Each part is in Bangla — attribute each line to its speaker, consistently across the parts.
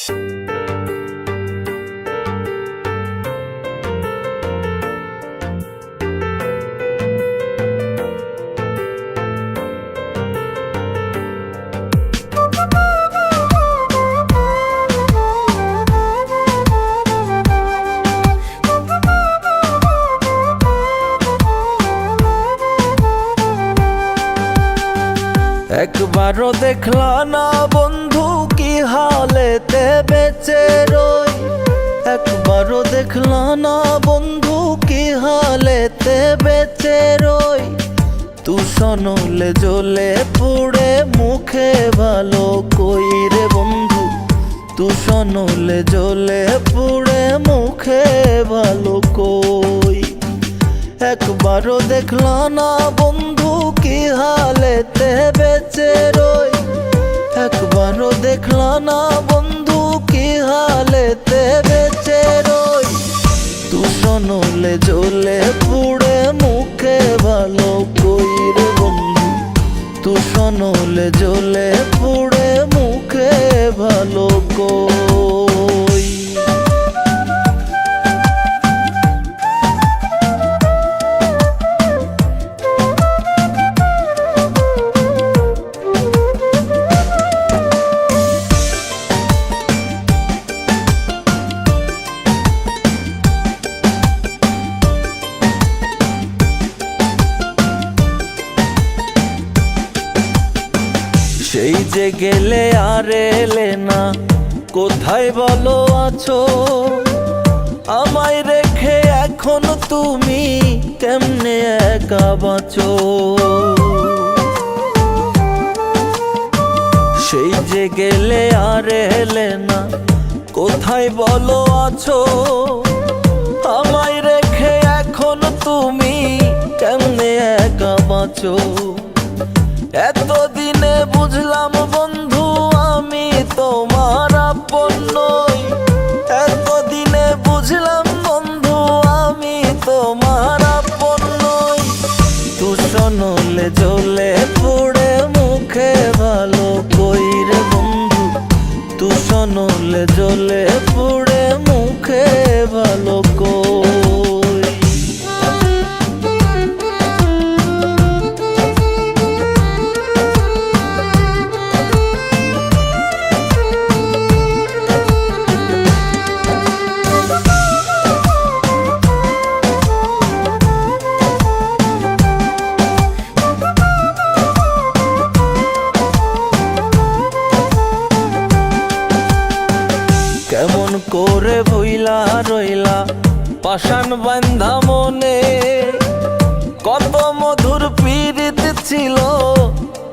Speaker 1: একবারও দেখলা না বন্ধু কি হালেতে বেঁচে রই। একবারও দেখলা না বন্ধু কি হালেতে বেঁচে রই। তুষনলে জ্বলে পুড়ে মুখে ভালো কই রে বন্ধু। তুষনলে জ্বলে পুড়ে মুখে ভালো কই। একবারও দেখলা না বন্ধু কি হালেতে বেঁচে রই। একবারও দেখলা না বন্ধু কি হালেতে বেঁচে রই। তুষনলে জ্বলে পুড়ে মুখে ভালো কই রে বন্ধু। তুষনলে জ্বলে পুড়ে মুখে ভালো কই। সেই যে গেলে আর এলে না, কোথায় বলো আছো? আমায় রেখে এখন তুমি কেমনে একা বাঁচো? সেই যে গেলে আর এলে না, কোথায় বলো আছো? আমায় রেখে এখন তুমি কেমনে একা বাঁচো? এতদিনে বুঝলাম বন্ধু আমি তোমার আপন নই। এতদিনে বুঝলাম বন্ধু আমি তোমার আপন নই। তুষনলে জ্বলে পুড়ে মুখে ভালো কই রে বন্ধু। তুষনলে জ্বলে পুড়ে মুখে ভালো কই। কেমন করে ভুইলা রইলা পাষাণ বান্ধা মনে। কত মধুর পীড়িত ছিল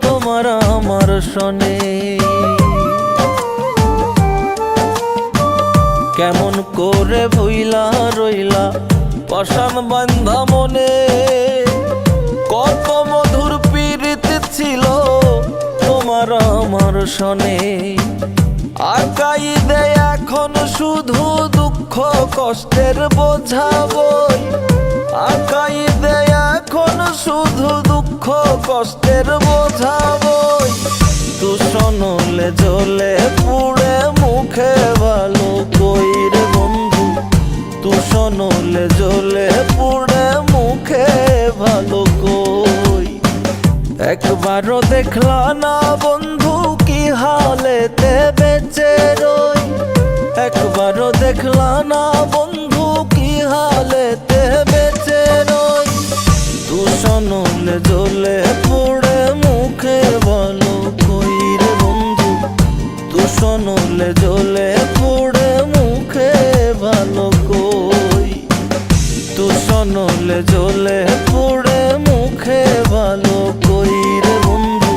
Speaker 1: তোমার আমার সনে। কেমন করে ভুইলা রইলা পাষাণ বান্ধা মনে। কত মধুর পীড়িত ছিল তোমার আমার সনে। আগাই দেয় এখন শুধু দুঃখ কষ্টের বোঝা বই। আগাই দেয় এখন শুধু দুঃখ কষ্টের বোঝা বই। তুষনলে জ্বলে পুড়ে মুখে ভালো কই রে বন্ধু। তুষনলে জ্বলে পুড়ে মুখে ভালো কই। একবারও দেখলা না বন্ধু কি হালেতে বেঁচে রই। একবারও দেখলা না বন্ধু কি হালেতে বেঁচে রই। তুষনলে জ্বলে পুড়ে মুখে ভালো কই রে বন্ধু। তুষনলে জ্বলে পুড়ে মুখে ভালো কই। তুষনলে জ্বলে পুড়ে মুখে ভালো কই রে বন্ধু।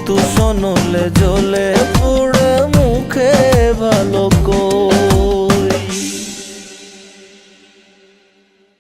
Speaker 1: তুষনলে জ্বলে পুড়ে